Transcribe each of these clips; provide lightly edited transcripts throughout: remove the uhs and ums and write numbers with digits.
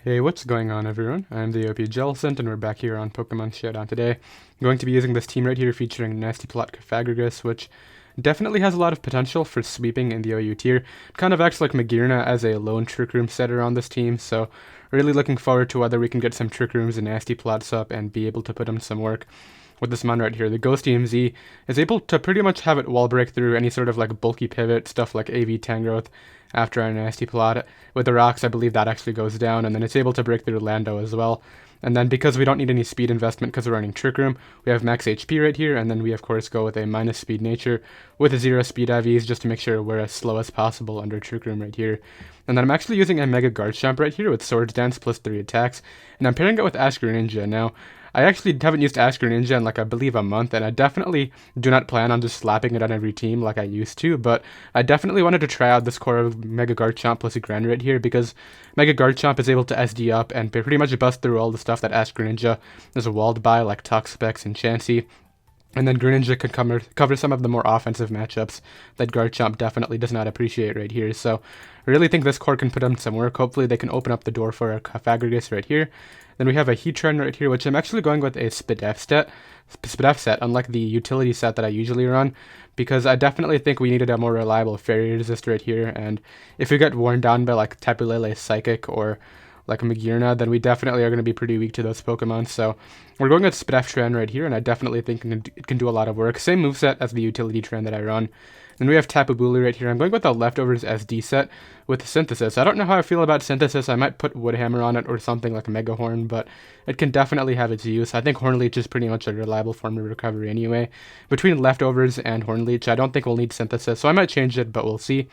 Hey, what's going on everyone? I'm the OPJellicent and we're back here on Pokemon Showdown today. I'm going to be using this team right here featuring Nasty Plot Cofagrigus, which definitely has a lot of potential for sweeping in the OU tier. It kind of acts like Magearna as a lone Trick Room setter on this team, so really looking forward to whether we can get some Trick Rooms and Nasty Plots up and be able to put them to some work. With this mon right here, the Ghostium Z is able to pretty much have it wall break through any sort of like bulky pivot, stuff like AV Tangrowth after our Nasty Plot. With the rocks, I believe that actually goes down, and then it's able to break through Lando as well. And then because we don't need any speed investment because we're running Trick Room, we have max HP right here, and then we of course go with a minus speed nature with a 0 speed IVs just to make sure we're as slow as possible under Trick Room right here. And then I'm actually using a Mega Garchomp right here with Swords Dance plus 3 attacks, and I'm pairing it with Ash Greninja. Now, I actually haven't used Ash Greninja in like I believe a month, and I definitely do not plan on just slapping it on every team like I used to, but I definitely wanted to try out this core of Mega Garchomp plus a Gren right here because Mega Garchomp is able to SD up and pretty much bust through all the stuff that Ash Greninja is walled by, like Toxapex and Chansey. And then Greninja can cover some of the more offensive matchups that Garchomp definitely does not appreciate right here. So I really think this core can put them some work. Hopefully they can open up the door for our Cofagrigus right here. Then we have a Heatran right here, which I'm actually going with a Spadef set, unlike the utility set that I usually run, because I definitely think we needed a more reliable Fairy Resist right here, and if we get worn down by like Tapu Lele Psychic or like Magearna, then we definitely are going to be pretty weak to those Pokemon. So we're going with Spadef right here, and I definitely think it can do a lot of work. Same moveset as the utility trend that I run. Then we have Tapu Bulu right here. I'm going with the Leftovers SD set with Synthesis. I don't know how I feel about Synthesis. I might put Woodhammer on it or something like Mega Horn, but it can definitely have its use. I think Hornleech is pretty much a reliable form of recovery anyway. Between Leftovers and Hornleech, I don't think we'll need Synthesis, so I might change it, but we'll see.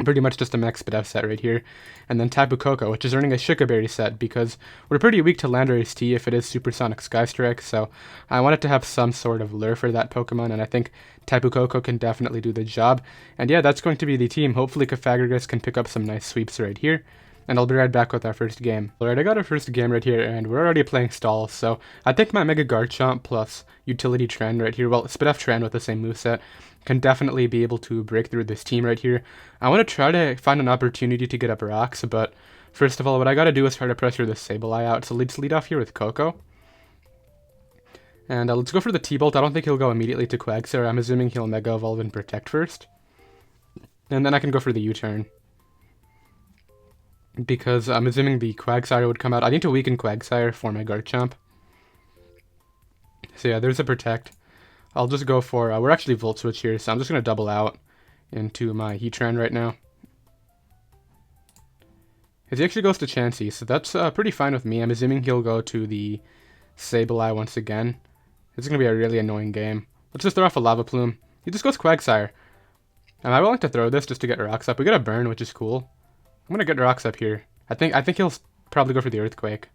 Pretty much just a max Spadef set right here. And then Tapu Koko, which is earning a Shikaberry set because we're pretty weak to Landorus T if it is Supersonic Sky Strike, so I wanted to have some sort of lure for that Pokemon, and I think Tapu Koko can definitely do the job. And yeah, that's going to be the team. Hopefully Cofagrigus can pick up some nice sweeps right here. And I'll be right back with our first game. Alright, I got our first game right here, and we're already playing stalls, so I think my Mega Garchomp plus Utility Trend right here, well, Spadef Trend with the same moveset, can definitely be able to break through this team right here. I want to try to find an opportunity to get up rocks, but first of all, what I gotta do is try to pressure the Sableye out, so let's lead off here with Koko. And let's go for the T-Bolt. I don't think he'll go immediately to Quagsire. I'm assuming he'll Mega Evolve and Protect first. And then I can go for the U-turn, because I'm assuming the Quagsire would come out. I need to weaken Quagsire for my Garchomp. So yeah, there's a Protect. I'll just go for, we're actually Volt Switch here, so I'm just going to double out into my Heatran right now. He actually goes to Chansey, so that's pretty fine with me. I'm assuming he'll go to the Sableye once again. It's going to be a really annoying game. Let's just throw off a Lava Plume. He just goes Quagsire. Am I willing to throw this just to get rocks up? We get a burn, which is cool. I'm going to get rocks up here. I think he'll probably go for the Earthquake.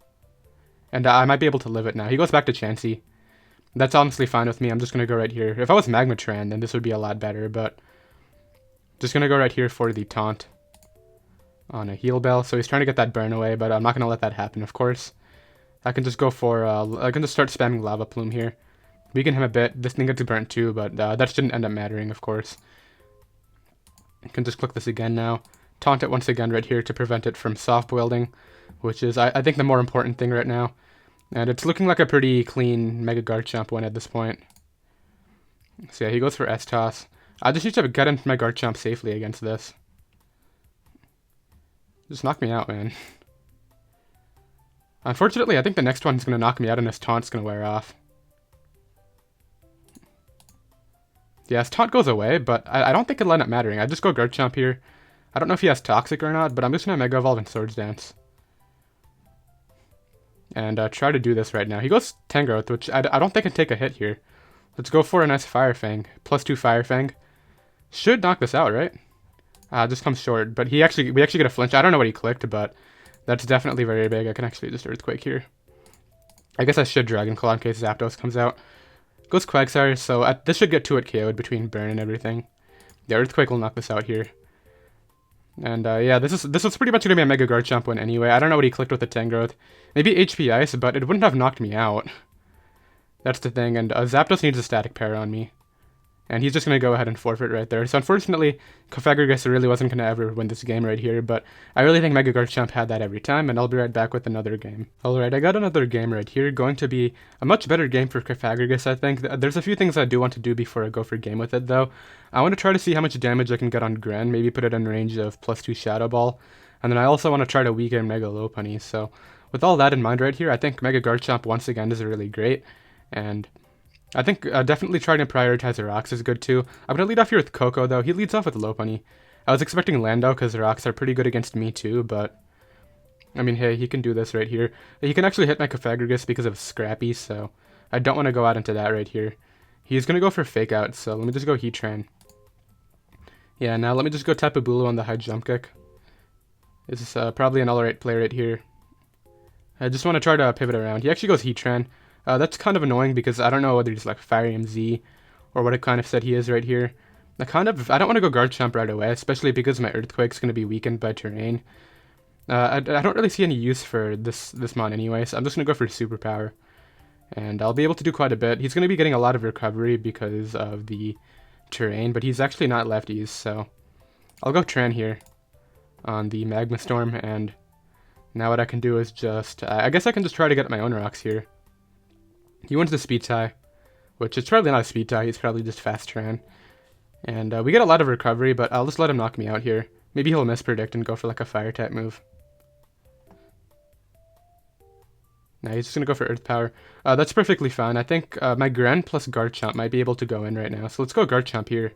And I might be able to live it now. He goes back to Chansey. That's honestly fine with me. I'm just going to go right here. If I was Magmatran, then this would be a lot better, but just going to go right here for the Taunt on a Heal Bell. So he's trying to get that burn away, but I'm not going to let that happen, of course. I can just go for, I can just start spamming Lava Plume here. Weaken him a bit. This thing gets burnt too, but that shouldn't end up mattering, of course. I can just click this again now. Taunt it once again right here to prevent it from soft boiling, which is, I think, the more important thing right now. And it's looking like a pretty clean Mega Garchomp win at this point. So yeah, he goes for S-Toss. I just need to get into my Garchomp safely against this. Just knock me out, man. Unfortunately, I think the next one's going to knock me out and his Taunt's going to wear off. Yeah, his Taunt goes away, but I don't think it'll end up mattering. I just go Garchomp here. I don't know if he has Toxic or not, but I'm just going to Mega Evolve and Swords Dance. And try to do this right now. He goes Tangrowth, which I don't think can take a hit here. Let's go for a nice Fire Fang. +2 Fire Fang. Should knock this out, right? Just comes short, but we actually get a flinch. I don't know what he clicked, but that's definitely very big. I can actually just Earthquake here. I guess I should Dragon Claw in case Zapdos comes out. Goes Quagsire, so this should get 2-hit KO'd between Burn and everything. The Earthquake will knock this out here. And yeah, this was pretty much going to be a Mega Garchomp win anyway. I don't know what he clicked with the Tangrowth. Maybe HP Ice, but it wouldn't have knocked me out. That's the thing, and Zapdos needs a Static Pair on me. And he's just going to go ahead and forfeit right there. So unfortunately, Cofagrigus really wasn't going to ever win this game right here, but I really think Mega Garchomp had that every time, and I'll be right back with another game. Alright, I got another game right here, going to be a much better game for Cofagrigus, I think. There's a few things I do want to do before I go for game with it, though. I want to try to see how much damage I can get on Gren, maybe put it in range of +2 Shadow Ball, and then I also want to try to weaken Mega Lopunny, so with all that in mind right here, I think Mega Garchomp once again is really great, and I think definitely trying to prioritize the rocks is good too. I'm going to lead off here with Coco though. He leads off with Lopunny. I was expecting Lando because the rocks are pretty good against me too, but I mean, hey, he can do this right here. He can actually hit my Cofagrigus because of Scrappy, so I don't want to go out into that right here. He's going to go for Fake Out, so let me just go Heatran. Yeah, now let me just go Tapu Bulu on the high jump kick. This is probably an alright play right here. I just want to try to pivot around. He actually goes Heatran. That's kind of annoying because I don't know whether he's like Fire Z or what kind of set he is right here. I don't want to go Garchomp right away, especially because my Earthquake's going to be weakened by terrain. I don't really see any use for this mon anyway, so I'm just going to go for Superpower. And I'll be able to do quite a bit. He's going to be getting a lot of recovery because of the terrain, but he's actually not lefties, so I'll go Tran here on the Magma Storm, and now what I can do is just, I guess I can just try to get my own rocks here. He wins the speed tie, which is probably not a speed tie, he's probably just fast Tran. And we get a lot of recovery, but I'll just let him knock me out here. Maybe he'll mispredict and go for like a fire type move. Nah, he's just gonna go for Earth Power. That's perfectly fine. I think my Gren plus Garchomp might be able to go in right now. So let's go Garchomp here.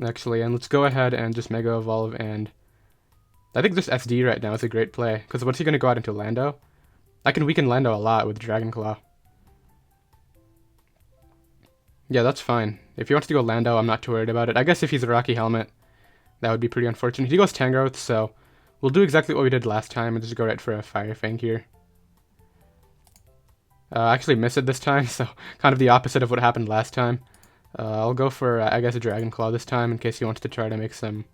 Actually, and let's go ahead and just Mega Evolve, and I think just SD right now is a great play, because what's he gonna go out into Lando? I can weaken Lando a lot with Dragon Claw. Yeah, that's fine. If he wants to go Lando, I'm not too worried about it. I guess if he's a Rocky Helmet, that would be pretty unfortunate. He goes Tangrowth, so we'll do exactly what we did last time and just go right for a Fire Fang here. I actually missed it this time, so kind of the opposite of what happened last time. I'll go for, I guess, a Dragon Claw this time in case he wants to try to make some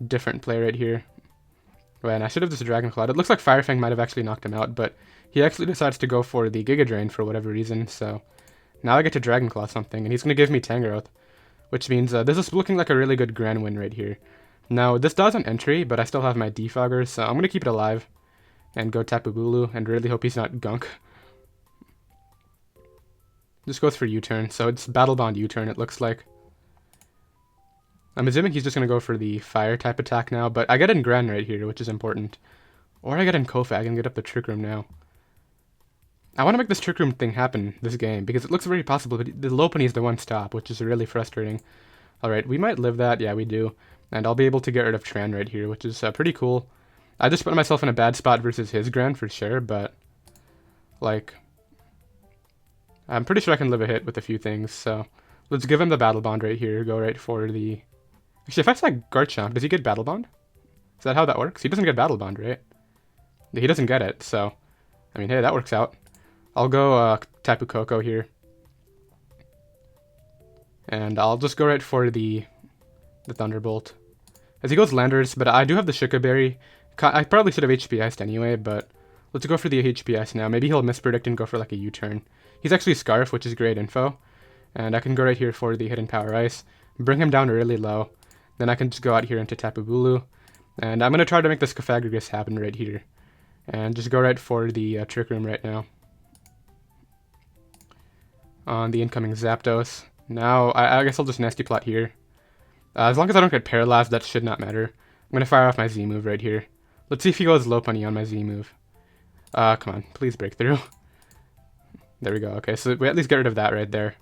different play right here. Right, and I should have just Dragon Clawed. It looks like Fire Fang might have actually knocked him out, but he actually decides to go for the Giga Drain for whatever reason, so now I get to Dragon Claw something, and he's going to give me Tangrowth, which means this is looking like a really good Gran win right here. Now, this does an entry, but I still have my Defogger, so I'm going to keep it alive and go Tapu Bulu and really hope he's not Gunk. Just goes for U-turn, so it's Battle Bond U-turn, it looks like. I'm assuming he's just going to go for the Fire type attack now, but I get in Gran right here, which is important. Or I get in Cofag and get up the Trick Room now. I want to make this Trick Room thing happen this game, because it looks very possible, but the Lopunny is the one stop, which is really frustrating. Alright, we might live that, yeah we do. And I'll be able to get rid of Tran right here, which is pretty cool. I just put myself in a bad spot versus his Gran for sure, but like, I'm pretty sure I can live a hit with a few things, so let's give him the Battle Bond right here, go right for the... Actually, if I select Garchomp, does he get Battle Bond? Is that how that works? He doesn't get Battle Bond, right? He doesn't get it, so, I mean, hey, that works out. I'll go Tapu Koko here. And I'll just go right for the Thunderbolt. As he goes Landers, but I do have the Shuka Berry. I probably should have HPS'd anyway, but let's go for the HPS now. Maybe he'll mispredict and go for like a U-turn. He's actually Scarf, which is great info. And I can go right here for the Hidden Power Ice. Bring him down really low. Then I can just go out here into Tapu Bulu. And I'm going to try to make this Cofagrigus happen right here. And just go right for the Trick Room right now. On the incoming Zapdos. Now, I guess I'll just Nasty Plot here. As long as I don't get paralyzed, that should not matter. I'm going to fire off my Z move right here. Let's see if he goes Lopunny on my Z move. Come on, please break through. There we go, okay, so we at least get rid of that right there.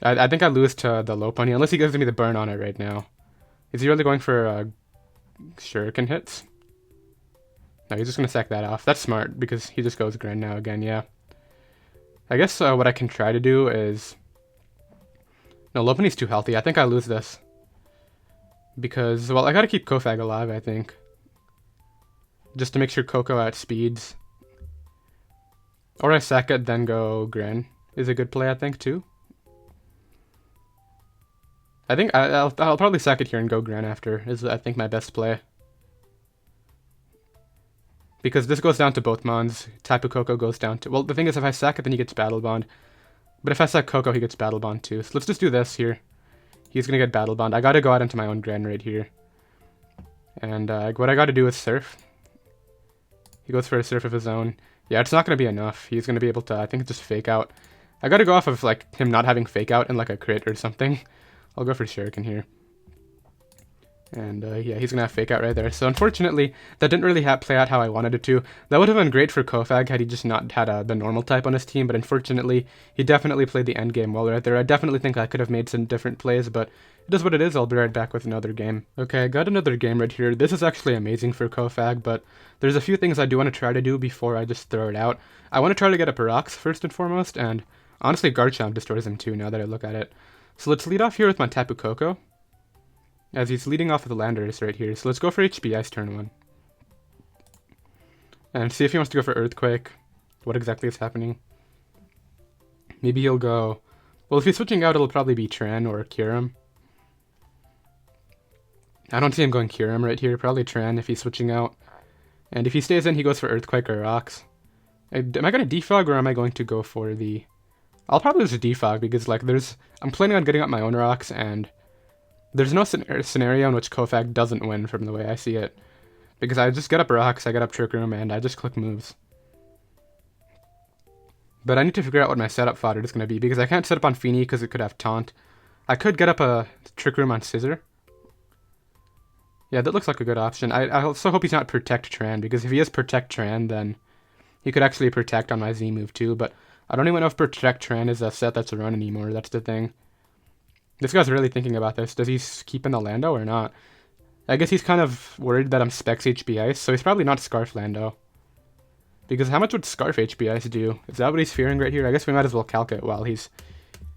I think I lose to the Lopunny, unless he gives me the burn on it right now. Is he really going for Shuriken hits? No, he's just going to sack that off. That's smart, because he just goes Gren now again, yeah. I guess what I can try to do is... No, Lopunny's too healthy. I think I lose this. Because, well, I gotta keep Cofag alive, I think. Just to make sure Coco outspeeds. Or I sack it, then go Gren. Is a good play, I think, too. I think I'll probably sack it here and go Gren after, is I think my best play. Because this goes down to both Mons. Tapu Koko goes down to... Well, the thing is, if I sack it, then he gets Battle Bond. But if I set Coco, he gets Battle Bond too. So let's just do this here. He's going to get Battle Bond. I got to go out into my own Gran right here. And what I got to do is Surf. He goes for a Surf of his own. Yeah, it's not going to be enough. He's going to be able to, I think, just Fake Out. I got to go off of like him not having Fake Out and like a crit or something. I'll go for Shuriken here. And yeah, he's going to have Fake Out right there. So unfortunately, that didn't really play out how I wanted it to. That would have been great for Cofag had he just not had the normal type on his team, but unfortunately, he definitely played the end game well right there. I definitely think I could have made some different plays, but it is what it is. I'll be right back with another game. Okay, I got another game right here. This is actually amazing for Cofag, but there's a few things I do want to try to do before I just throw it out. I want to try to get a Parox first and foremost, and honestly, Garchomp destroys him too now that I look at it. So let's lead off here with my Tapu Koko, as he's leading off with the Landorus right here. So let's go for HP Ice turn 1. And see if he wants to go for Earthquake. What exactly is happening? Maybe he'll go... Well, if he's switching out, it'll probably be Tran or Kyurem. I don't see him going Kyurem right here. Probably Tran if he's switching out. And if he stays in, he goes for Earthquake or Rocks. Am I going to Defog or am I going to go for the... I'll probably just Defog because, like, I'm planning on getting up my own Rocks, and there's no scenario in which Cofag doesn't win from the way I see it. Because I just get up Rocks, I get up Trick Room, and I just click moves. But I need to figure out what my setup fodder is going to be, because I can't set up on Feeny because it could have Taunt. I could get up a Trick Room on Scissor. Yeah, that looks like a good option. I also hope he's not Protect Tran, because if he is Protect Tran, then he could actually Protect on my Z move too, but I don't even know if Protect Tran is a set that's a run anymore, that's the thing. This guy's really thinking about this. Does he keep in the Lando or not? I guess he's kind of worried that I'm Specs HP Ice, so he's probably not Scarf Lando. Because how much would Scarf HP Ice do? Is that what he's fearing right here? I guess we might as well calc it while he's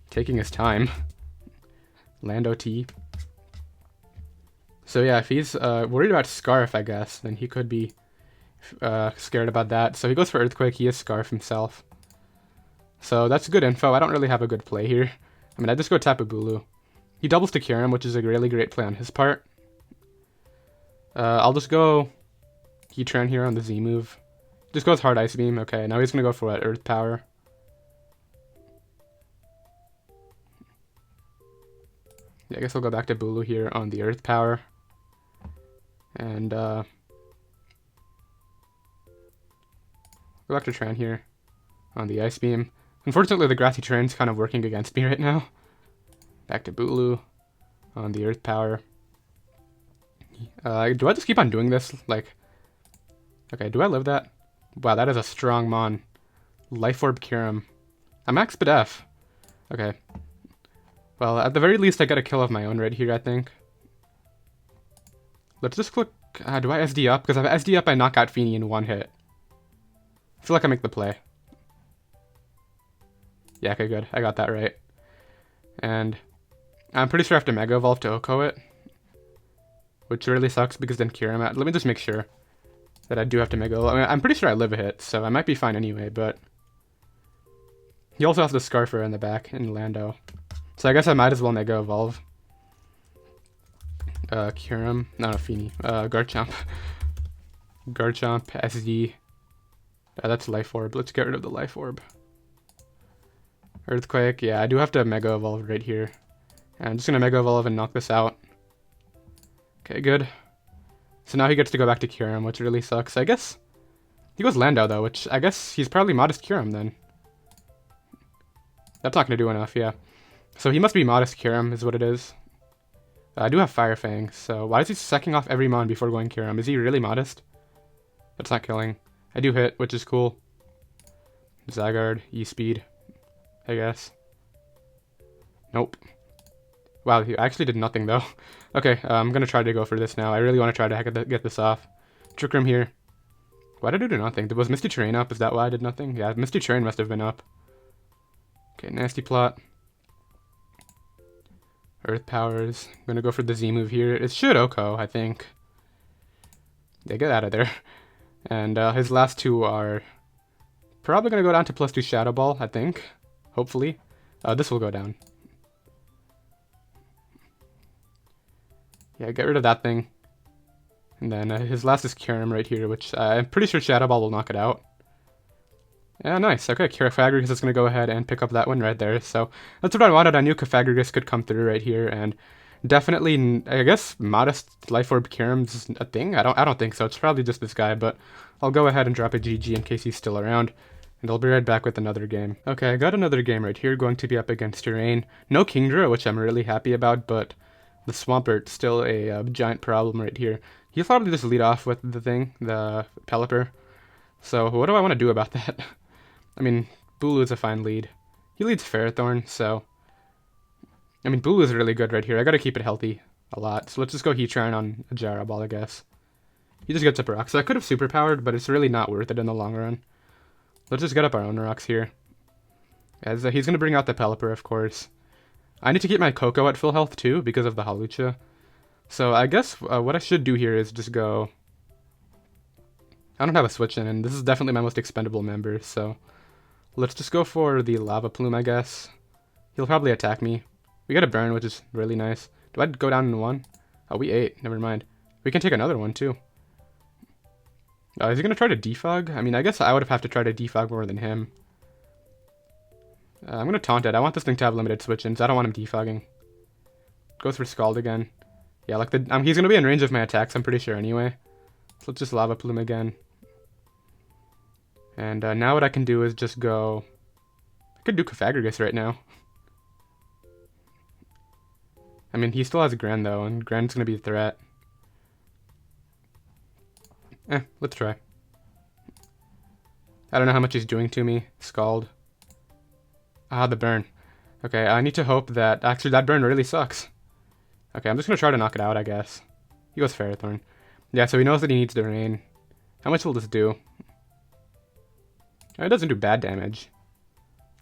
taking his time. Lando T. So yeah, if he's worried about Scarf, I guess, then he could be scared about that. So he goes for Earthquake. He is Scarf himself. So that's good info. I don't really have a good play here. I mean, I just go Tapu Bulu. He doubles to Kyurem, which is a really great play on his part. I'll just go Heatran here on the Z move. Just goes Hard Ice Beam. Okay, now he's going to go for what? Earth Power. Yeah, I guess I'll go back to Bulu here on the Earth Power. And go back to Tran here on the Ice Beam. Unfortunately, the Grassy Tran's kind of working against me right now. Back to Bulu on the Earth Power. Do I just keep on doing this? Like, okay, do I live that? Wow, that is a strong Mon. Life Orb Kyurem. I'm Max F. Okay. Well, at the very least, I got a kill of my own right here, I think. Let's just click... do I SD up? Because if I SD up, I knock out Feeny in one hit. I feel like I make the play. Yeah, okay, good. I got that right. And I'm pretty sure I have to Mega Evolve to Oko it. Which really sucks because then Kyurem... Let me just make sure that I do have to Mega Evolve. I mean, I'm pretty sure I live a hit, so I might be fine anyway, but... He also has the Scarfer in the back in Lando. So I guess I might as well Mega Evolve. Kyurem... No, Feeny. Garchomp. Garchomp, SD. That's Life Orb. Let's get rid of the Life Orb. Earthquake, yeah, I do have to Mega Evolve right here. And I'm just going to Mega Evolve and knock this out. Okay, good. So now he gets to go back to Kyurem, which really sucks. I guess he goes Lando, though, which I guess he's probably Modest Kyurem, then. That's not going to do enough, yeah. So he must be Modest Kyurem, is what it is. I do have Fire Fang, so why is he sucking off every Mon before going Kyurem? Is he really Modest? That's not killing. I do hit, which is cool. Zygarde, E-Speed, I guess. Nope. Wow, he actually did nothing, though. Okay, I'm going to try to go for this now. I really want to try to get this off. Trick Room here. Why did I do nothing? Was Misty Terrain up? Is that why I did nothing? Yeah, Misty Terrain must have been up. Okay, Nasty Plot. Earth Powers. I'm going to go for the Z move here. It should Oko, I think. Yeah, get out of there. And his last two are probably going to go down to +2 Shadow Ball, I think. Hopefully. This will go down. Yeah, get rid of that thing. And then his last is Kyurem right here, which I'm pretty sure Shadow Ball will knock it out. Yeah, nice. Okay, Cofagrigus is going to go ahead and pick up that one right there. So that's what I wanted. I knew Cofagrigus could come through right here, and definitely, I guess, modest Life Orb Kyurem's a thing. I don't think so. It's probably just this guy, but I'll go ahead and drop a GG in case he's still around, and I'll be right back with another game. Okay, I got another game right here, going to be up against Rain. No Kingdra, which I'm really happy about, but the Swampert's still a giant problem right here. He'll probably just lead off with the thing, the Pelipper. So what do I want to do about that? I mean, Bulu is a fine lead. He leads Ferrothorn, so... I mean, Bulu is really good right here. I gotta keep it healthy a lot. So let's just go Heatran on a Gyro Ball, I guess. He just gets up rocks. So I could have superpowered, but it's really not worth it in the long run. Let's just get up our own rocks here. As he's gonna bring out the Pelipper, of course. I need to keep my Koko at full health too, because of the Hawlucha. So I guess what I should do here is just go... I don't have a switch in, and this is definitely my most expendable member, so... Let's just go for the Lava Plume, I guess. He'll probably attack me. We got a burn, which is really nice. Do I go down in one? Oh, we ate. Never mind. We can take another one, too. Is he going to try to defog? I mean, I guess I would have to try to defog more than him. I'm going to taunt it. I want this thing to have limited switch-ins. I don't want him defogging. Goes for Scald again. Yeah, like he's going to be in range of my attacks, I'm pretty sure, anyway. So let's just Lava Plume again. And now what I can do is just go... I could do Cofagrigus right now. I mean, he still has Gren, though, and Gren's going to be a threat. Let's try. I don't know how much he's doing to me. Scald. Ah, the burn. Okay, I need to hope that... Actually, that burn really sucks. Okay, I'm just going to try to knock it out, I guess. He goes Ferrothorn. Yeah, so he knows that he needs the rain. How much will this do? It doesn't do bad damage.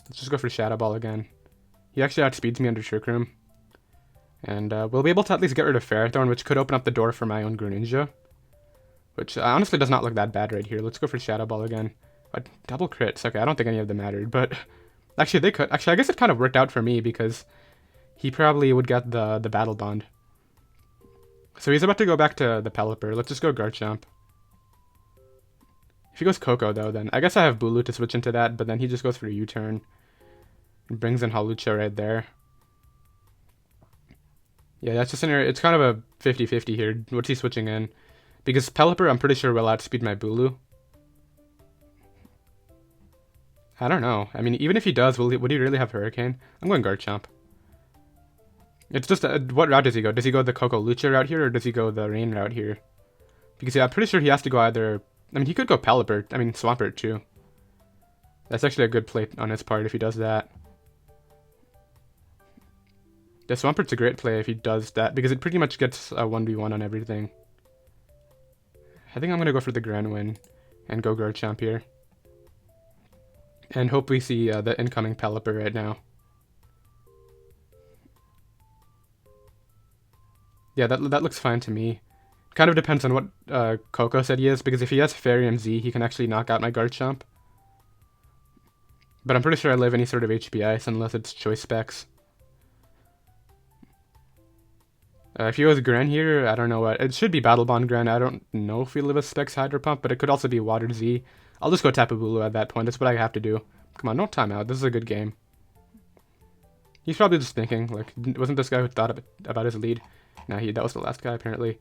Let's just go for Shadow Ball again. He actually outspeeds me under Trick Room. And we'll be able to at least get rid of Ferrothorn, which could open up the door for my own Greninja. Which honestly does not look that bad right here. Let's go for Shadow Ball again. Double crits. Okay, I don't think any of them mattered, but... Actually, they could. Actually, I guess it kind of worked out for me, because he probably would get the Battle Bond. So he's about to go back to the Pelipper. Let's just go Garchomp. If he goes Koko, though, then I guess I have Bulu to switch into that, but then he just goes for a U-turn. And brings in Hawlucha right there. Yeah, that's just it's kind of a 50-50 here. What's he switching in? Because Pelipper, I'm pretty sure, will outspeed my Bulu. I don't know. I mean, even if he does, would he really have Hurricane? I'm going Garchomp. It's just, what route does he go? Does he go the Koko Lucha route here, or does he go the Rain route here? Because, yeah, I'm pretty sure he has to go either... I mean, he could go Pelipper. I mean, Swampert, too. That's actually a good play on his part if he does that. The Swampert's a great play if he does that, because it pretty much gets a 1v1 on everything. I think I'm going to go for the Grand Win and go Garchomp here. And hope we see the incoming Pelipper right now. Yeah, that looks fine to me. Kind of depends on what Koko said he is, because if he has Fairy MZ, he can actually knock out my Garchomp. But I'm pretty sure I live any sort of HP Ice unless it's Choice Specs. If he goes Gren here, I don't know what. It should be Battle Bond Gren. I don't know if we live a Specs Hydro Pump, but it could also be Water Z. I'll just go Tapu Bulu at that point. That's what I have to do. Come on, don't time out. This is a good game. He's probably just thinking, like, wasn't this guy who thought about his lead? Nah, that was the last guy, apparently.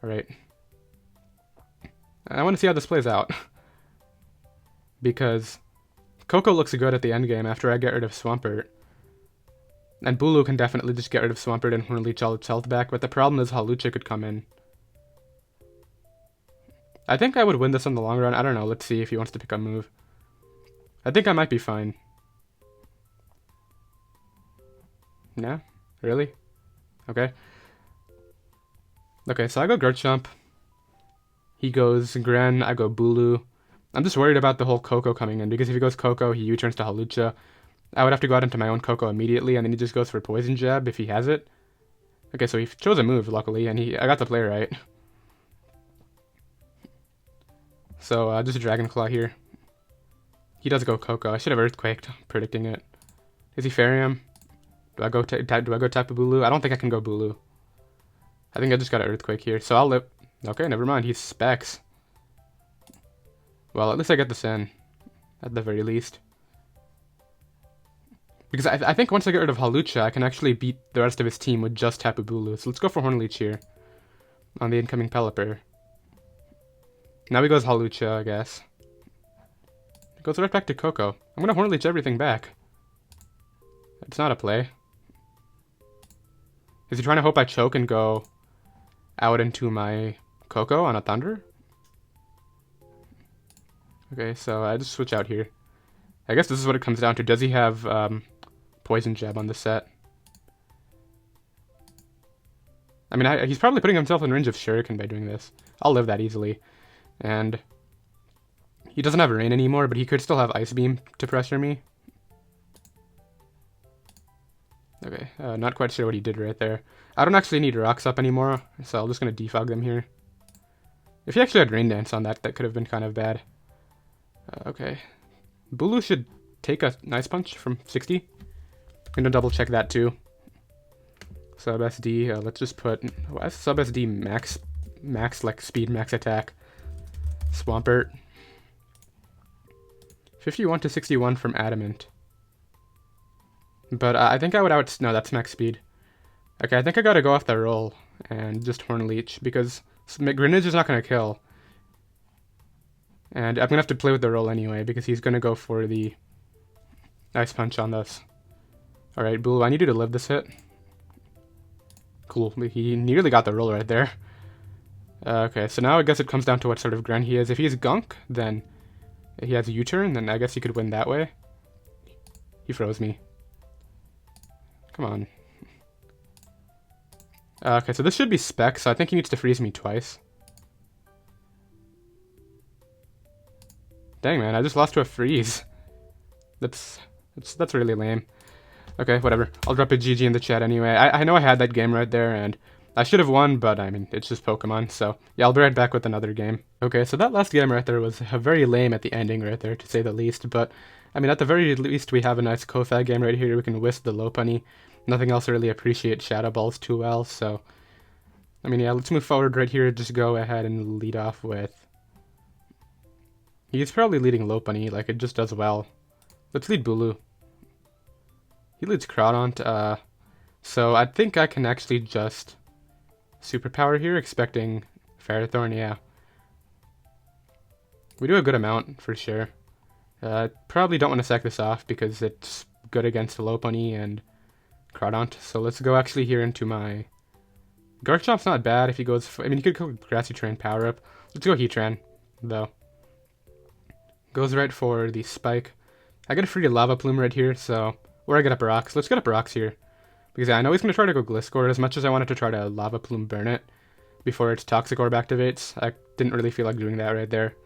Alright. I want to see how this plays out. Because Koko looks good at the end game after I get rid of Swampert. And Bulu can definitely just get rid of Swampert and leech all its health back, but the problem is Hawlucha could come in. I think I would win this in the long run. I don't know. Let's see if he wants to pick a move. I think I might be fine. Nah? Really? Okay. Okay, so I go Garchomp. He goes Gren, I go Bulu. I'm just worried about the whole Koko coming in, because if he goes Koko, he U-turns to Hawlucha. I would have to go out into my own Koko immediately, and then he just goes for Poison Jab if he has it. Okay, so he chose a move, luckily, and I got the play right. So, just a Dragon Claw here. He does go Koko. I should have Earthquaked, predicting it. Is he Fairyam? Do I go Tapu Bulu? I don't think I can go Bulu. I think I just got an Earthquake here, so I'll live. Okay, never mind. He's Specs. Well, at least I get this in. at the very least. Because I think once I get rid of Hawlucha, I can actually beat the rest of his team with just Tapu Bulu. So let's go for Hornleech here on the incoming Pelipper. Now he goes Hawlucha, I guess. It goes right back to Coco. I'm gonna Hornleech everything back. It's not a play. Is he trying to hope I choke and go out into my Coco on a Thunder? Okay, so I just switch out here. I guess this is what it comes down to. Does he have Poison Jab on the set? I mean, he's probably putting himself in range of Shuriken by doing this. I'll live that easily. And he doesn't have Rain anymore, but he could still have Ice Beam to pressure me. Okay, not quite sure what he did right there. I don't actually need Rocks up anymore, so I'm just going to defog them here. If he actually had Rain Dance on that, that could have been kind of bad. Okay. Bulu should take a Nice Punch from 60. I'm going to double check that too. Sub SD, let's just put Sub SD max like speed, max attack. Swampert. 51 to 61 from Adamant. But I think I would no, that's max speed. Okay, I think I gotta go off the roll and just Hornleech because Greninja's not gonna kill. And I'm gonna have to play with the roll anyway because he's gonna go for the Ice Punch on this. Alright, Bulu, I need you to live this hit. Cool, he nearly got the roll right there. Okay, so now I guess it comes down to what sort of Gren he is. If he's Gunk, then he has a U-turn, then I guess he could win that way. He froze me. Come on. Okay, so this should be Spec, so I think he needs to freeze me twice. Dang, man, I just lost to a freeze. That's really lame. Okay, whatever. I'll drop a GG in the chat anyway. I know I had that game right there, and I should have won, but I mean, it's just Pokemon, so yeah, I'll be right back with another game. Okay, so that last game right there was very lame at the ending right there, to say the least, but I mean, at the very least, we have a nice Cofag game right here. We can Wisp the Lopunny. Nothing else really appreciates Shadow Balls too well, so I mean, yeah, let's move forward right here. Just go ahead and lead off with... He's probably leading Lopunny, like, it just does well. Let's lead Bulu. He leads Crawdaunt, so I think I can actually just Superpower here, expecting Ferrothorn, yeah. We do a good amount, for sure. Probably don't want to sack this off, because it's good against Lopunny and Crawdaunt, so let's go actually here into my... Garchomp's not bad if he goes... I mean, he could go Grassy Train Power Up. Let's go Heatran, though. Goes right for the Spike. I get a free Lava Plume right here, so... Or I get up Rocks. Let's get up Rocks here. Because I know he's going to try to go Gliscor, as much as I wanted to try to Lava Plume burn it before its Toxic Orb activates. I didn't really feel like doing that right there.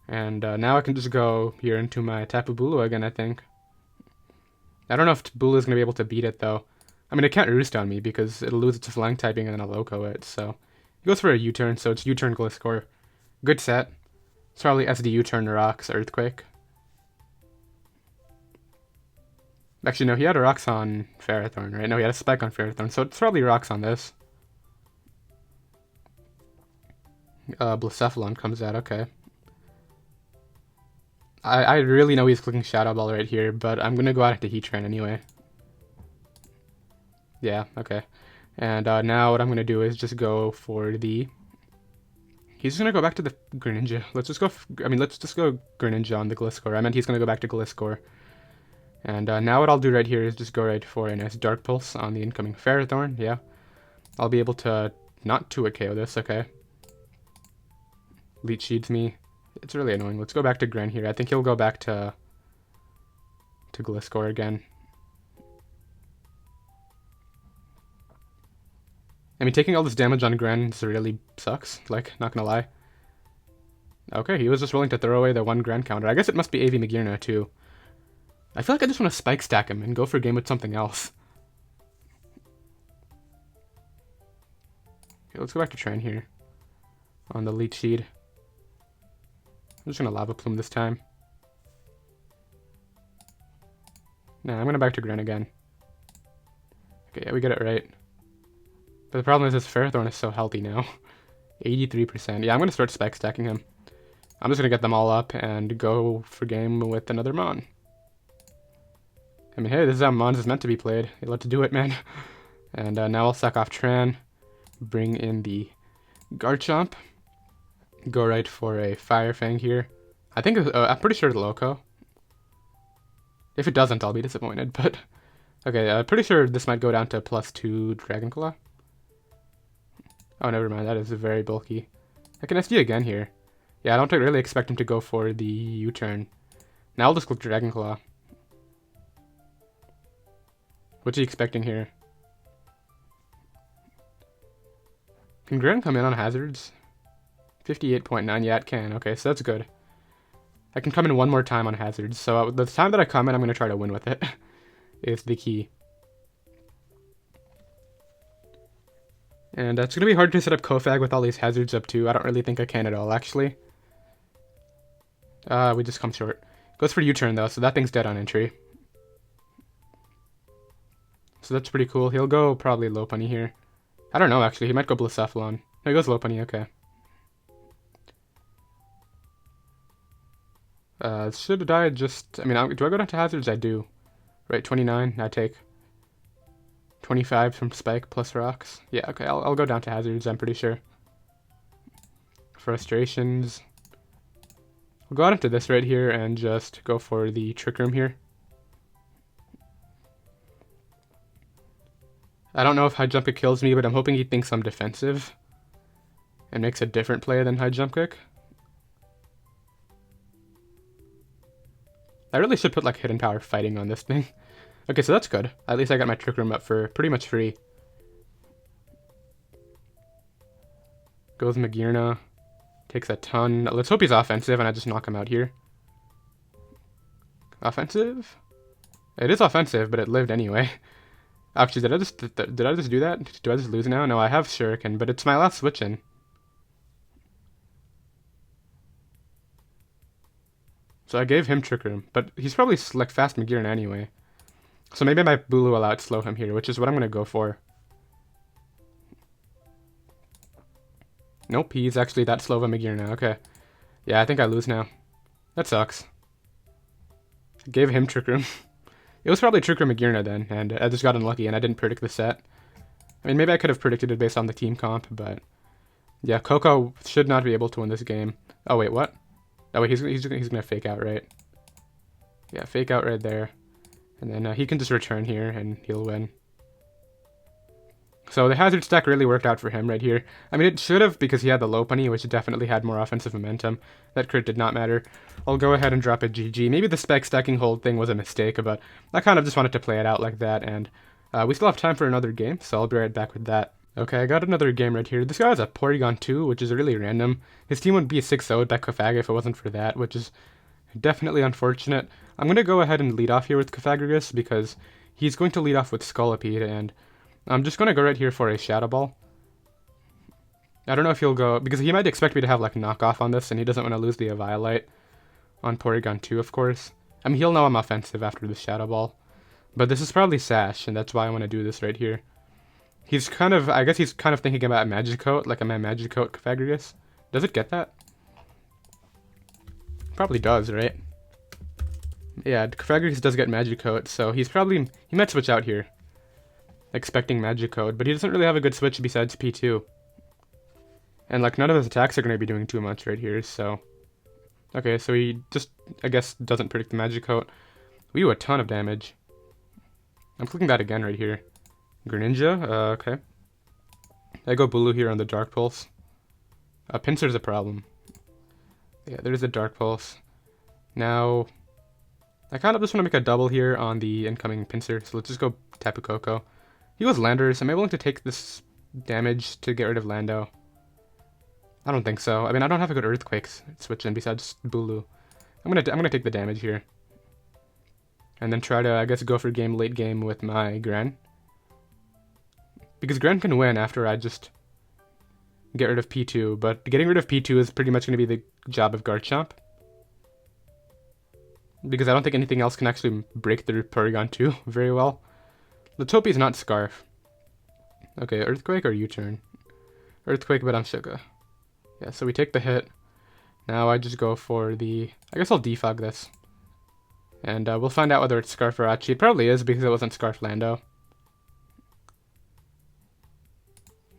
And now I can just go here into my Tapu Bulu again, I think. I don't know if Bulu is going to be able to beat it, though. I mean, it can't Roost on me because it'll lose its Flying typing and then I'll Loco it, so... He goes for a U-turn, so it's U-turn Gliscor. Good set. It's probably SD U-turn Rocks Earthquake. Actually, no, he had a Rocks on Ferrothorn, right? No, he had a Spike on Ferrothorn, so it's probably Rocks on this. Blacephalon comes out, okay. I really know he's clicking Shadow Ball right here, but I'm gonna go out into Heatran anyway. Yeah, okay. And now what I'm gonna do is just go for the... He's gonna go back to the Greninja. Let's just go... let's just go Greninja on the Gliscor. I meant he's gonna go back to Gliscor. And now what I'll do right here is just go right for a nice Dark Pulse on the incoming Ferrothorn, yeah. I'll be able to not 2-hit KO this, okay. Leech Seeds me. It's really annoying. Let's go back to Gren here. I think he'll go back to Gliscor again. I mean, taking all this damage on Gren really sucks, like, not gonna lie. Okay, he was just willing to throw away the one Gren counter. I guess it must be AV Magearna, too. I feel like I just want to Spike Stack him and go for a game with something else. Okay, let's go back to Train here. On the Leech Seed. I'm just gonna Lava Plume this time. Nah, I'm gonna back to Gren again. Okay, yeah, we get it right. But the problem is this Ferrothorn is so healthy now. 83%. Yeah, I'm gonna start Spike Stacking him. I'm just gonna get them all up and go for game with another Mon. I mean, hey, this is how Mons is meant to be played. You love to do it, man. And now I'll sack off Tran, bring in the Garchomp, go right for a Fire Fang here. I think, I'm pretty sure it's Loco. If it doesn't, I'll be disappointed, but... Okay, I'm pretty sure this might go down to +2 Dragon Claw. Oh, never mind, that is very bulky. I can SD again here. Yeah, I don't really expect him to go for the U-turn. Now I'll just click Dragon Claw. What's he expecting here? Can Gren come in on hazards? 58.9, yeah it can. Okay, so that's good. I can come in one more time on hazards, so the time that I come in, I'm going to try to win with it. Is the key. And it's going to be hard to set up Cofag with all these hazards up too. I don't really think I can at all, actually. We just come short. Goes for U-turn though, so that thing's dead on entry. So that's pretty cool. He'll go probably Lopunny here. I don't know, actually. He might go Blacephalon. No, he goes Lopunny, okay. Should I just... I mean, do I go down to hazards? I do. Right, 29. I take 25 from Spike plus Rocks. Yeah, okay, I'll go down to hazards, I'm pretty sure. Frustrations. I'll go out into this right here and just go for the Trick Room here. I don't know if High Jump Kick kills me, but I'm hoping he thinks I'm defensive and makes a different play than High Jump Kick. I really should put like Hidden Power Fighting on this thing. Okay, so that's good. At least I got my Trick Room up for pretty much free. Goes Magearna. Takes a ton. Let's hope he's offensive and I just knock him out here. Offensive? It is offensive, but it lived anyway. Actually, did I just do that? Do I just lose now? No, I have Shuriken, but it's my last switch in. So I gave him Trick Room, but he's probably like fast Magearna anyway. So maybe my Bulu will outslow him here, which is what I'm going to go for. Nope, he's actually that slow of a Magearna. Okay. Yeah, I think I lose now. That sucks. I gave him Trick Room. It was probably Trick Room Magearna then, and I just got unlucky and I didn't predict the set. I mean, maybe I could have predicted it based on the team comp, but... Yeah, Coco should not be able to win this game. Oh, wait, what? Oh, wait, he's gonna fake out, right? Yeah, fake out right there. And then he can just return here and he'll win. So the hazard stack really worked out for him right here. I mean, it should have because he had the Lopunny, which definitely had more offensive momentum. That crit did not matter. I'll go ahead and drop a GG. Maybe the spec stacking hold thing was a mistake, but I kind of just wanted to play it out like that. And we still have time for another game, so I'll be right back with that. Okay, I got another game right here. This guy has a Porygon 2, which is really random. His team would be 6-0'd by Cofag if it wasn't for that, which is definitely unfortunate. I'm going to go ahead and lead off here with Cofagrigus because he's going to lead off with Scolipede, and I'm just going to go right here for a Shadow Ball. I don't know if he'll go, because he might expect me to have like knockoff on this, and he doesn't want to lose the Eviolite on Porygon 2, of course. I mean, he'll know I'm offensive after the Shadow Ball, but this is probably Sash, and that's why I want to do this right here. He's kind of, I guess he's kind of thinking about Magicoat, like am I Magicoat Cofagrigus? Does it get that? Probably does, right? Yeah, Cofagrigus does get Magicoat, so he might switch out here, expecting Magicoat, but he doesn't really have a good switch besides P2. And like none of his attacks are going to be doing too much right here, so... Okay, so he just, I guess, doesn't predict the Magicoat. We do a ton of damage. I'm clicking that again right here. Greninja, okay. I go Bulu here on the Dark Pulse. Pinsir's a problem. Yeah, there's a Dark Pulse. Now, I kind of just want to make a double here on the incoming Pinsir, so let's just go Tapu Koko. He goes Landers. Am I willing to take this damage to get rid of Lando? I don't think so. I mean, I don't have a good Earthquake switch in besides Bulu. I'm gonna take the damage here, and then try to, I guess, go for late game with my Gren. Because Gren can win after I just get rid of P2, but getting rid of P2 is pretty much going to be the job of Garchomp. Because I don't think anything else can actually break through Porygon 2 very well. Let's hope he's not Scarf. Okay, Earthquake or U-turn? Earthquake, but I'm Suga. Yeah, so we take the hit. Now I just go for the... I guess I'll defog this. And we'll find out whether it's Scarf or Achi. It probably is because it wasn't Scarf Lando.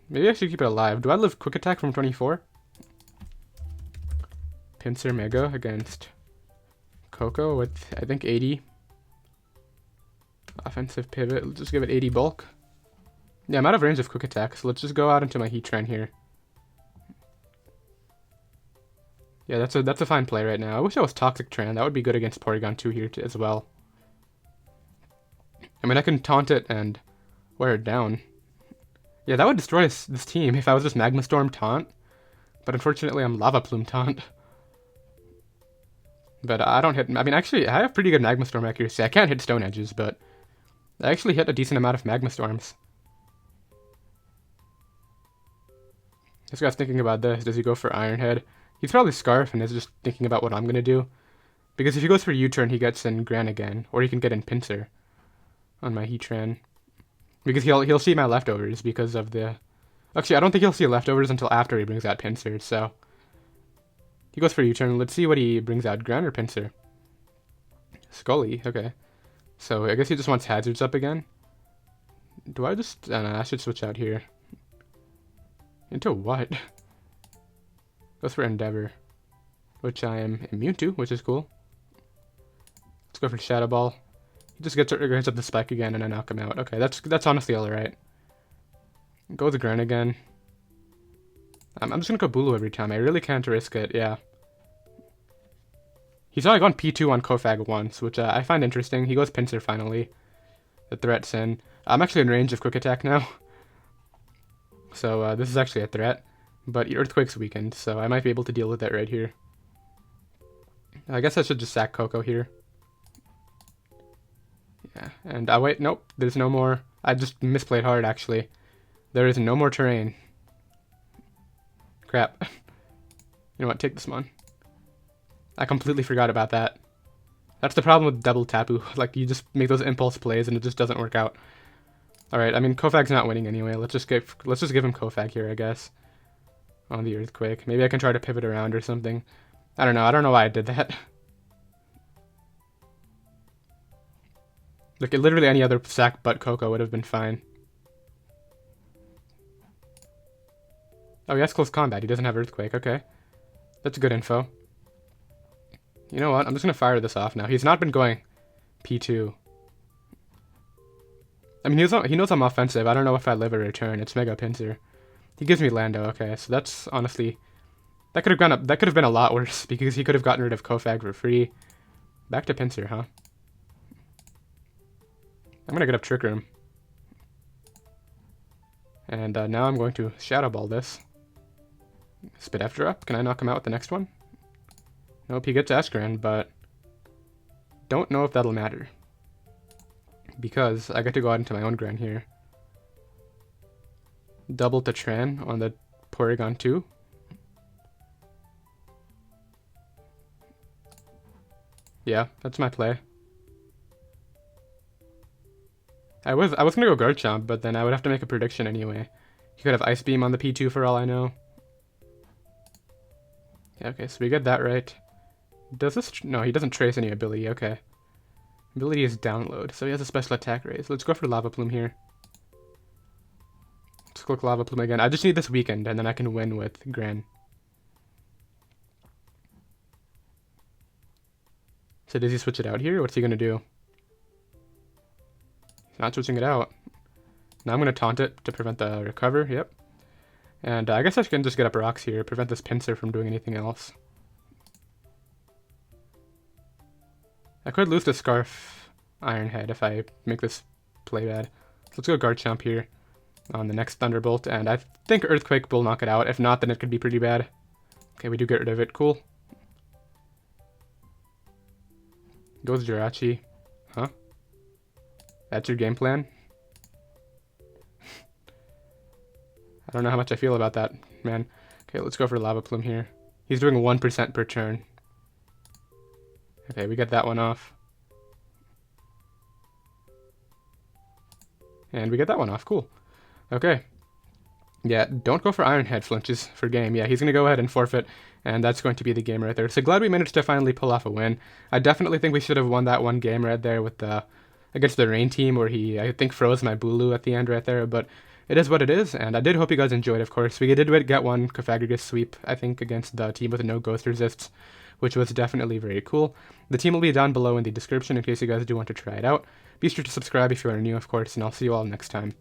Maybe I should keep it alive. Do I live Quick Attack from 24? Pinsir Mega against Coco with, I think, 80. Offensive Pivot. Let's just give it 80 bulk. Yeah, I'm out of range of Quick Attack, so let's just go out into my Heatran here. Yeah, that's a fine play right now. I wish I was Toxic Tran. That would be good against Porygon 2 here as well. I mean, I can taunt it and wear it down. Yeah, that would destroy this team if I was just Magma Storm Taunt. But unfortunately, I'm Lava Plume Taunt. But I don't hit... I mean, actually, I have pretty good Magma Storm accuracy. I can't hit Stone Edges, but I actually hit a decent amount of Magma Storms. This guy's thinking about this. Does he go for Iron Head? He's probably Scarf and is just thinking about what I'm going to do. Because if he goes for U-turn, he gets in Gran again. Or he can get in Pinsir on my Heatran. Because he'll see my leftovers because of the... Actually, I don't think he'll see leftovers until after he brings out Pinsir, so... He goes for U-turn. Let's see what he brings out. Gran or Pinsir? Scully, okay. So I guess he just wants Hazards up again. Do I just... I don't know, I should switch out here. Into what? Goes for Endeavor, which I am immune to, which is cool. Let's go for Shadow Ball. He just gets up the Spike again, and I knock him out. Okay, that's honestly all right. Go with the Gran again. I'm just gonna go Bulu every time. I really can't risk it. Yeah. He's only gone P2 on Cofag once, which I find interesting. He goes Pinsir finally. The threat's in. I'm actually in range of Quick Attack now. So this is actually a threat. But Earthquake's weakened, so I might be able to deal with that right here. I guess I should just sack Coco here. Yeah, and wait, nope, there's no more. I just misplayed hard, actually. There is no more terrain. Crap. You know what, take this one. I completely forgot about that. That's the problem with double Tapu. Like, you just make those impulse plays and it just doesn't work out. Alright, I mean, Cofag's not winning anyway. Let's just give him Cofag here, I guess. On the Earthquake. Maybe I can try to pivot around or something. I don't know why I did that. Like, literally any other sack but Coco would have been fine. Oh, he has Close Combat. He doesn't have Earthquake. Okay. That's good info. You know what? I'm just going to fire this off now. He's not been going P2. I mean, he knows I'm offensive. I don't know if I live or return. It's Mega Pinsir. He gives me Lando. Okay, so that's honestly... That could have been a lot worse because he could have gotten rid of Cofag for free. Back to Pinsir, huh? I'm going to get up Trick Room. And now I'm going to Shadow Ball this. Spit After up. Can I knock him out with the next one? Nope, he gets Askren, but don't know if that'll matter. Because I get to go out into my own Gran here. Double to Tran on the Porygon 2. Yeah, that's my play. I was gonna go Garchomp, but then I would have to make a prediction anyway. He could have Ice Beam on the P2 for all I know. Yeah, okay, so we get that right. Does this... No, he doesn't trace any ability, okay. Ability is Download, so he has a special attack raise. Let's go for Lava Plume here. Let's click Lava Plume again. I just need this weakened, and then I can win with Gran. So does he switch it out here? What's he gonna do? He's not switching it out. Now I'm gonna taunt it to prevent the recover, yep. And I guess I can just get up rocks here, prevent this Pinsir from doing anything else. I could lose the Scarf Iron Head if I make this play bad. So let's go Garchomp here on the next Thunderbolt, and I think Earthquake will knock it out. If not, then it could be pretty bad. Okay, we do get rid of it. Cool. Goes Jirachi. Huh? That's your game plan? I don't know how much I feel about that, man. Okay, let's go for Lava Plume here. He's doing 1% per turn. Okay, we get that one off. And we get that one off. Cool. Okay. Yeah, don't go for Iron Head flinches for game. Yeah, he's going to go ahead and forfeit. and that's going to be the game right there. So glad we managed to finally pull off a win. I definitely think we should have won that one game right there with the against the Rain team where he, I think, froze my Bulu at the end right there, but it is what it is, and I did hope you guys enjoyed, of course. We did get one Cofagrigus sweep, I think, against the team with no ghost resists, which was definitely very cool. The team will be down below in the description in case you guys do want to try it out. Be sure to subscribe if you are new, of course, and I'll see you all next time.